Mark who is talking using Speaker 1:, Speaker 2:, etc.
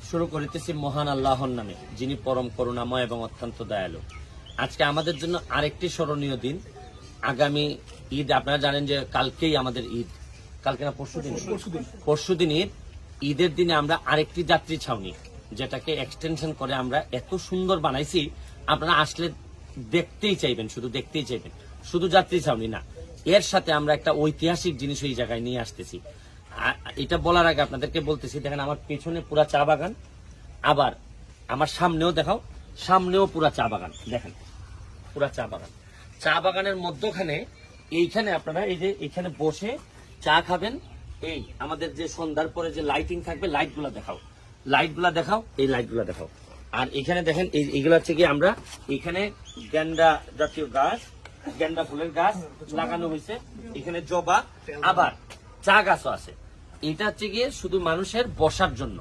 Speaker 1: শুরু করিতেছি মহান আল্লাহর নামে, যিনি পরম করুণাময় এবং অত্যন্ত দয়ালু। আজকে আমাদের জন্য আরেকটি স্মরণীয় দিন। আগামী ঈদ, আপনারা জানেন যে কালকেই আমাদের ঈদ, কালকে না পরশুদিন ঈদ। ঈদের দিনে আমরা আরেকটি যাত্রী ছাউনি, যেটাকে এক্সটেনশন করে আমরা এত সুন্দর বানাইছি, আপনারা আসলে দেখতেই চাইবেন, শুধু দেখতেই চাইবেন। শুধু যাত্রী ছাউনি না, এর সাথে আমরা একটা ঐতিহাসিক জিনিস এই জায়গায় নিয়ে আসতেছি। এটা বলার আগে আপনাদেরকে বলতেছি, দেখেন আমার পেছনে পুরা চা বাগান, আবার আমার সামনেও দেখাও, সামনেও পুরা চা বাগান। দেখেন পুরা চা বাগান, চা বাগানের মধ্যখানে এইখানে আপনারা এই যে এখানে বসে চা খাবেন। এই আমাদের যে সন্ধ্যার পরে যে লাইটিং থাকবে, লাইটগুলা দেখাও, লাইটগুলা দেখাও, এই লাইটগুলা দেখাও। আর এখানে দেখেন এইগুলো হচ্ছে কি, আমরা এখানে গেন্ডা জাতীয় গাছ, গেন্ডা ফুলের গাছ লাগানো হয়েছে, এখানে জবা, আবার চা গাছও আছে। এটা হচ্ছে গিয়ে শুধু মানুষের বসার জন্য।